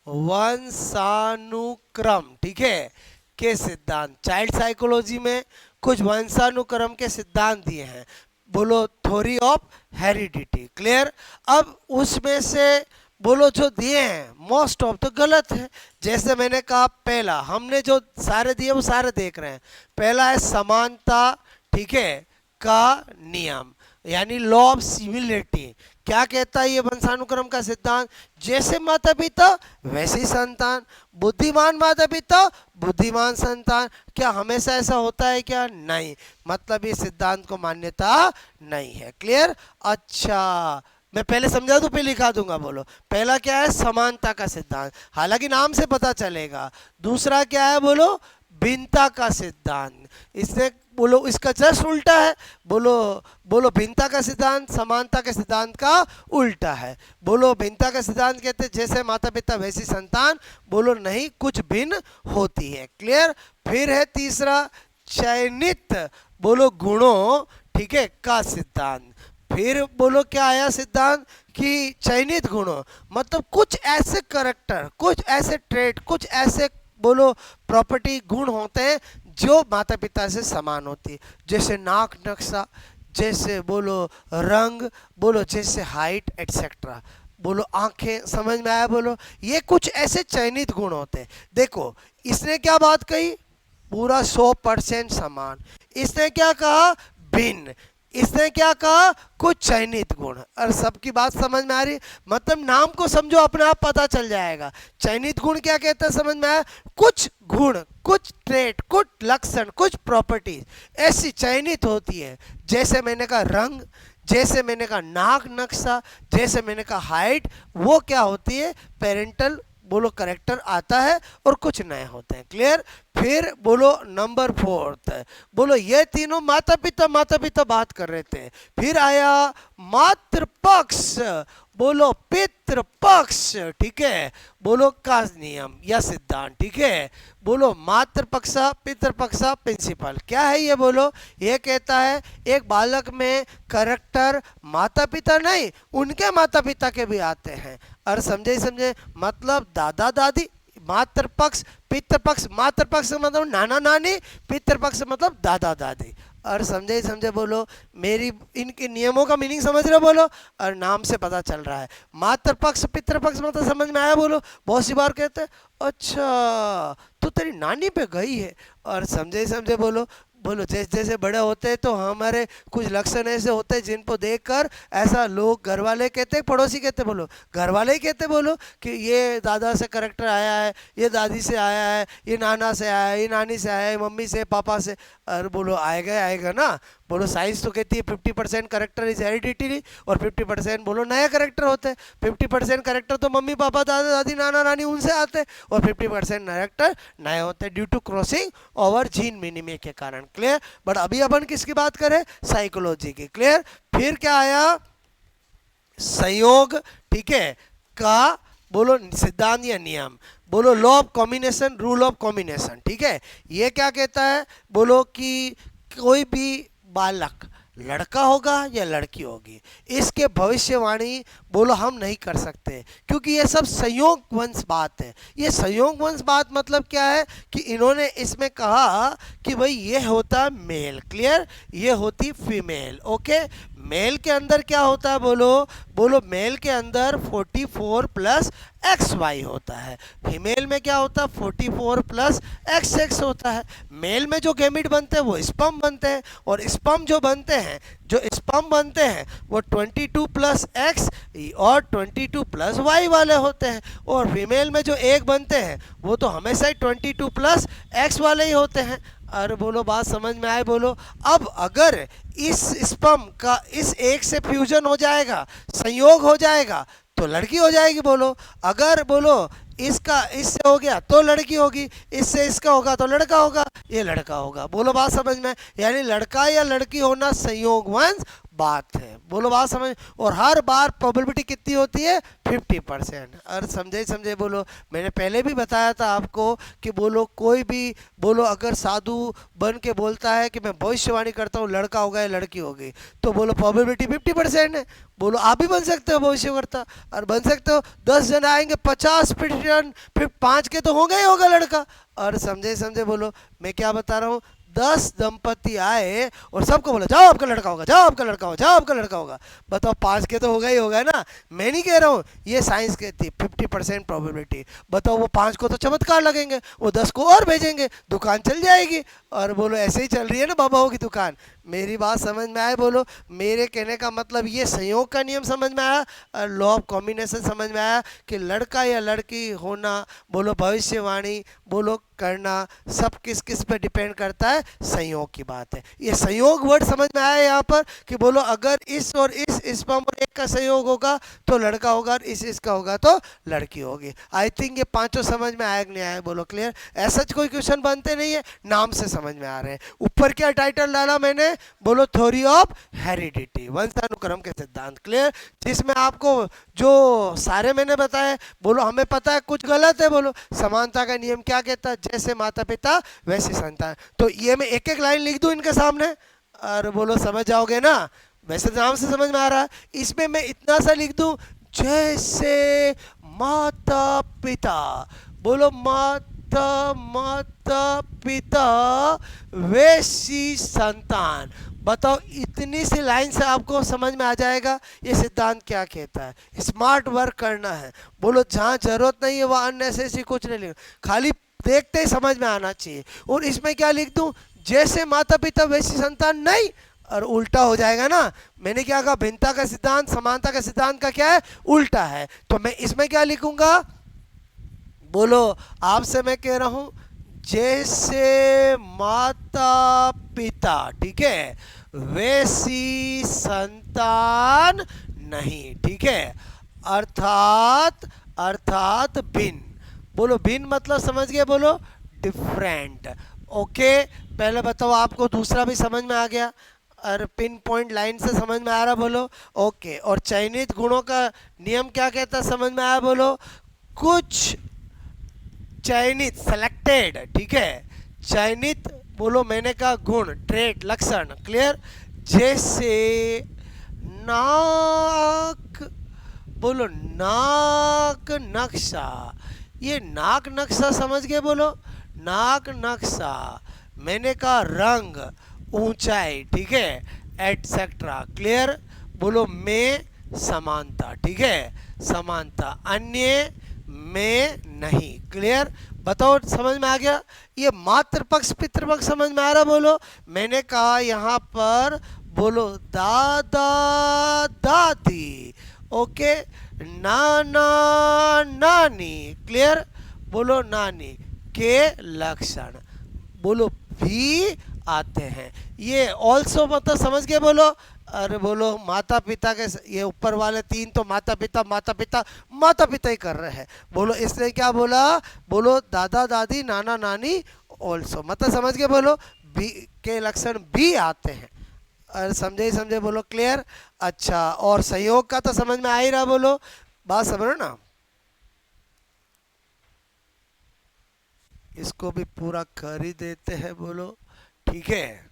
वंशानुक्रम। ठीक है? के सिद्धांत। चाइल्ड साइकोलॉजी में कुछ वंशानुक्रम के सिद्धांत दिए हैं, बोलो थ्योरी ऑफ हेरिडिटी। क्लियर। अब उसमें से बोलो जो दिए हैं मोस्ट ऑफ तो गलत है। जैसे मैंने कहा, पहला हमने जो सारे दिए वो सारे देख रहे हैं। पहला है समानता, ठीक है, का नियम, यानी लॉ ऑफ सिमिलरिटी। क्या कहता है ये वंशानुक्रम का सिद्धांत? जैसे माता पिता वैसे ही संतान, बुद्धिमान माता पिता बुद्धिमान संतान। क्या हमेशा ऐसा होता है क्या? नहीं, मतलब ये सिद्धांत को मान्यता नहीं है। क्लियर। अच्छा, मैं पहले समझा दूं फिर लिखा दूंगा। बोलो, पहला क्या है? समानता का सिद्धांत, हालांकि नाम से पता चलेगा। दूसरा क्या है? बोलो, भिन्नता का सिद्धांत। इसने बोलो इसका जस्ट उल्टा है। बोलो बोलो भिन्नता का सिद्धांत समानता के सिद्धांत का उल्टा है। बोलो, भिन्नता का सिद्धांत कहते हैं जैसे माता पिता वैसी संतान। बोलो नहीं, कुछ भिन्न होती है। क्लियर। फिर है तीसरा, चयनित बोलो गुणों, ठीक है, का सिद्धांत। फिर बोलो क्या आया सिद्धांत? कि चयनित गुणों मतलब कुछ ऐसे करैक्टर, कुछ ऐसे ट्रेट, कुछ ऐसे बोलो प्रॉपर्टी, गुण होते हैं जो माता पिता से समान होती है। जैसे नाक नक्शा, जैसे बोलो रंग, बोलो जैसे हाइट एटसेट्रा। बोलो आंखें, समझ में आया? बोलो ये कुछ ऐसे चयनित गुण होते हैं। देखो इसने क्या बात कही? पूरा 100% समान। इसने क्या कहा? भिन्न। इसने क्या कहा? कुछ चयनित गुण। और सबकी बात समझ में आ रही? मतलब नाम को समझो, अपने आप पता चल जाएगा। चयनित गुण क्या कहते हैं? समझ में आया? कुछ गुण, कुछ ट्रेट, कुछ लक्षण, कुछ प्रॉपर्टीज ऐसी चयनित होती है। जैसे मैंने कहा रंग, जैसे मैंने कहा नाक नक्शा, जैसे मैंने कहा हाइट, वो क्या होती है? पेरेंटल बोलो करेक्टर आता है और कुछ नए होते हैं। क्लियर। फिर बोलो नंबर 4, बोलो ये तीनों माता पिता बात कर रहे थे। फिर आया मातृपक्ष, बोलो पितृपक्ष, ठीक है, बोलो का नियम या सिद्धांत। ठीक है, बोलो मातृपक्ष पितृपक्ष प्रिंसिपल क्या है ये? बोलो ये कहता है एक बालक में करेक्टर माता पिता नहीं, उनके माता पिता के भी आते हैं। और समझे मतलब दादा दादी, मातृपक्ष पितृपक्ष, मातृपक्ष मतलब नाना नानी, पितृपक्ष मतलब दादा दादी। और समझे बोलो, मेरी इनके नियमों का मीनिंग समझ रहे हो? बोलो, और नाम से पता चल रहा है। मातृपक्ष पितृपक्ष मतलब समझ में आया? बोलो, बहुत सी बार कहते हैं अच्छा तो तेरी नानी पे गई है। और समझे बोलो, बोलो जैसे जैसे बड़े होते हैं तो हमारे कुछ लक्षण ऐसे होते हैं जिनको देखकर ऐसा लोग घर वाले कहते हैं, पड़ोसी कहते, बोलो घर वाले ही कहते, बोलो कि ये दादा से करेक्टर आया है, ये दादी से आया है, ये नाना से आया है, ये नानी से आया है, मम्मी से पापा से। और बोलो आएगा ना। बोलो साइंस तो कहती है 50% करेक्टर इज हेरिडिटरी और 50% बोलो नया करेक्टर होते हैं। 50% करेक्टर तो मम्मी पापा दादा दादी नाना नानी उनसे आते हैं और 50% करेक्टर नए होते हैं due to crossing over gene मिनिमे के कारण। क्लियर। बट अभी अपन किसकी बात करें? साइकोलॉजी की। क्लियर। फिर क्या आया? संयोग, ठीक है, का बोलो सिद्धांत या नियम। बोलो law of combination, rule of combination. ठीक है, ये क्या कहता है? बोलो कि कोई भी बालक लड़का होगा या लड़की होगी, इसके भविष्यवाणी बोलो हम नहीं कर सकते, क्योंकि ये सब संयोग वंश बात है। ये संयोग वंश बात मतलब क्या है कि इन्होंने इसमें कहा कि भाई ये होता मेल, क्लियर, ये होती फीमेल। ओके, मेल के अंदर क्या होता है? बोलो मेल के अंदर 44 प्लस XY होता है। फीमेल में क्या होता है? 44 प्लस XX होता है। मेल में जो गैमीट बनते हैं वो स्पर्म बनते हैं, और स्पर्म जो बनते हैं वो 22 प्लस X और 22 प्लस Y वाले होते हैं। और फीमेल में जो एग बनते हैं वो तो हमेशा ही 22 प्लस X वाले ही होते हैं। अरे बोलो बात समझ में आए? बोलो अब अगर इस स्पर्म का इस एग से फ्यूजन हो जाएगा, संयोग हो जाएगा, तो लड़की हो जाएगी। बोलो अगर बोलो इसका इससे हो गया तो लड़की होगी, इससे इसका होगा तो लड़का होगा, ये लड़का होगा। बोलो बात समझ में? यानी लड़का या लड़की होना संयोग वंश बात है। बोलो बात समझ। और हर बार प्रोबेबिलिटी कितनी होती है? 50%। और समझे समझे बोलो। मैंने पहले भी बताया था आपको कि बोलो कोई भी बोलो अगर साधु बन के बोलता है कि मैं भविष्यवाणी करता हूँ लड़का होगा या लड़की होगी, तो बोलो प्रोबेबिलिटी 50% है। बोलो आप भी बन सकते हो भविष्यवक्ता, और बन सकते हो 10 जन आएंगे 50%, फिर 5 के तो होगा ही होगा लड़का। और समझे समझे बोलो। मैं क्या बता रहा हूँ, 10 दंपति आए और सबको बोला जाओ आपका लड़का होगा, जाओ आपका लड़का होगा, जाओ आपका लड़का होगा। बताओ 5 के तो होगा ही होगा ना। मैं नहीं कह रहा हूँ, ये साइंस कहती है 50% प्रोबेबिलिटी। बताओ वो 5 को तो चमत्कार लगेंगे, वो 10 को और भेजेंगे, दुकान चल जाएगी। और बोलो ऐसे ही चल रही है ना बाबाओं की दुकान। मेरी बात समझ में आए बोलो। मेरे कहने का मतलब ये संयोग का नियम समझ में आया, और लॉ ऑफ कॉम्बिनेशन समझ में आया कि लड़का या लड़की होना बोलो भविष्यवाणी बोलो करना सब किस किस पे डिपेंड करता है? संयोग की बात है। ये संयोग वर्ड समझ में आया यहाँ पर कि बोलो अगर इस और इस स्पर्म और एक का संयोग होगा तो लड़का होगा, और इस इसका होगा तो लड़की होगी। आई थिंक ये पांचों समझ में आया कि नहीं आया बोलो? क्लियर? ऐसा कोई क्वेश्चन बनते नहीं है, नाम से समझ में आ रहे हैं। ऊपर क्या टाइटल डाला मैंने? बोलो थ्योरी ऑफ हेरिडिटी, वंशानुक्रम के सिद्धांत। क्लियर? जिसमें आपको जो सारे मैंने बताए बोलो हमें पता है कुछ गलत है। बोलो समानता का नियम क्या कहता है? जैसे माता पिता वैसी संतान। तो ये मैं एक एक लाइन लिख दूं इनके सामने और बोलो समझ जाओगे ना? वैसे नाम से समझ में आ रहा है। इसमें मैं इतना सा लिख दूं, जैसे माता पिता बोलो माता माता पिता वैसी संतान। बताओ इतनी सी लाइन से आपको समझ में आ जाएगा ये सिद्धांत क्या कहता है। स्मार्ट वर्क करना है। बोलो जहाँ जरूरत नहीं है वहाँ अननेसेसरी कुछ नहीं लिखना, खाली देखते ही समझ में आना चाहिए। और इसमें क्या लिख दूं? जैसे माता पिता वैसी संतान नहीं, और उल्टा हो जाएगा ना। मैंने क्या कहा? भिन्नता का सिद्धांत समानता का सिद्धांत का क्या है? उल्टा है। तो मैं इसमें क्या लिखूंगा? बोलो आपसे मैं कह रहा हूं जैसे माता पिता, ठीक है, वैसी संतान नहीं, ठीक है। अर्थात अर्थात भिन्न। बोलो भिन्न मतलब समझ गए? बोलो डिफरेंट। ओके, पहले बताओ आपको दूसरा भी समझ में आ गया और पिन पॉइंट लाइन से समझ में आ रहा? बोलो ओके। और चयनित गुणों का नियम क्या कहता है? समझ में आया? बोलो कुछ चयनित सेलेक्टेड, ठीक है, चयनित बोलो मैंने कहा गुण ट्रेट लक्षण। क्लियर? जैसे नाक बोलो नाक नक्शा। ये नाक नक्शा समझ गए? बोलो नाक नक्शा। मैंने कहा रंग ऊंचाई, ठीक है, एटसेट्रा। क्लियर? बोलो में समानता, ठीक है, समानता अन्य में नहीं। क्लियर? बताओ समझ में आ गया? ये मातृपक्ष पितृपक्ष समझ में आ रहा? बोलो मैंने कहा यहाँ पर बोलो दादा दादी, ओके, नाना नानी। क्लियर? बोलो नानी के लक्षण बोलो भी आते हैं। ये ऑल्सो मतलब समझ गए? बोलो अरे बोलो माता पिता के ये ऊपर वाले तीन तो माता पिता माता पिता माता पिता ही कर रहे हैं। बोलो इसने क्या बोला? बोलो दादा दादी नाना नानी ऑल्सो मतलब समझ गए? बोलो भी के लक्षण भी आते हैं। अरे समझे ही समझे? बोलो क्लियर? अच्छा, और संयोग का तो समझ में आ ही रहा? बोलो बात समझ रहे ना? इसको भी पूरा कर ही देते हैं। बोलो ठीक है।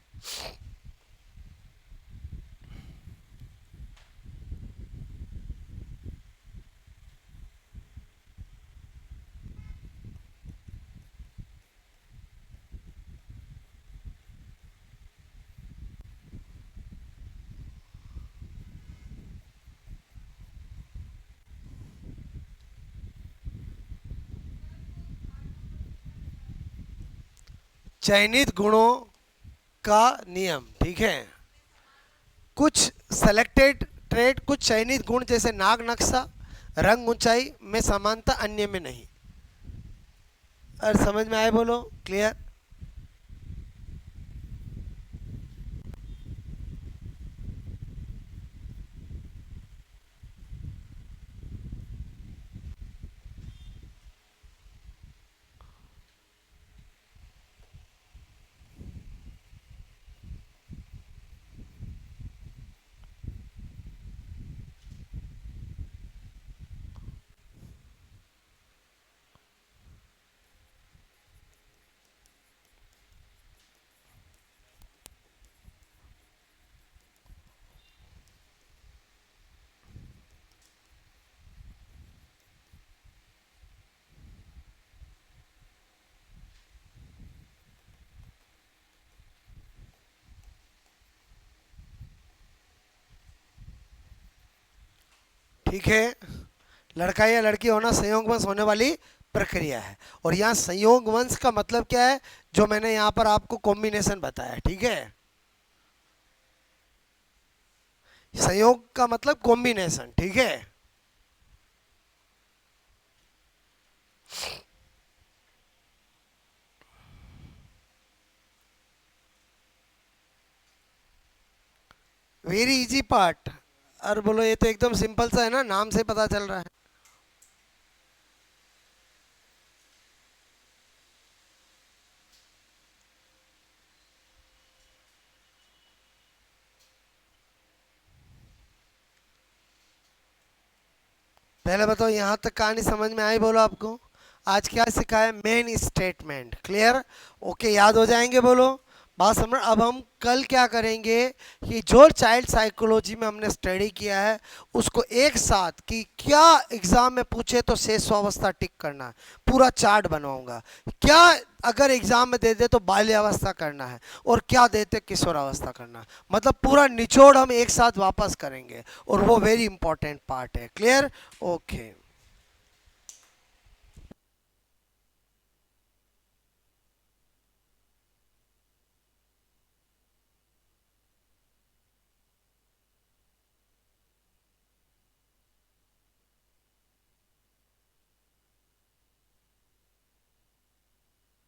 चयनित गुणों का नियम, ठीक है, कुछ सेलेक्टेड ट्रेड कुछ चयनित गुण जैसे नाक नक्शा रंग ऊंचाई में समानता अन्य में नहीं। और समझ में आए? बोलो क्लियर? ठीक है, लड़का या लड़की होना संयोग वंश होने वाली प्रक्रिया है। और यहाँ संयोग वंश का मतलब क्या है, जो मैंने यहाँ पर आपको कॉम्बिनेशन बताया, ठीक है। संयोग का मतलब कॉम्बिनेशन, ठीक है। Very easy part. और बोलो ये तो एकदम सिंपल सा है ना, नाम से पता चल रहा है। पहले बताओ यहाँ तक कहानी समझ में आई, बोलो आपको आज क्या सिखाया, मेन स्टेटमेंट, क्लियर, ओके, याद हो जाएंगे, बोलो बात समझ। अब हम कल क्या करेंगे कि जो चाइल्ड साइकोलॉजी में हमने स्टडी किया है उसको एक साथ, कि क्या एग्जाम में पूछे तो शेषावस्था टिक करना है, पूरा चार्ट बनवाऊंगा। क्या अगर एग्जाम में दे दे तो बाल्यावस्था करना है, और क्या देते किशोरावस्था करना है। मतलब पूरा निचोड़ हम एक साथ वापस करेंगे, और वो वेरी इंपॉर्टेंट पार्ट है, क्लियर, ओके।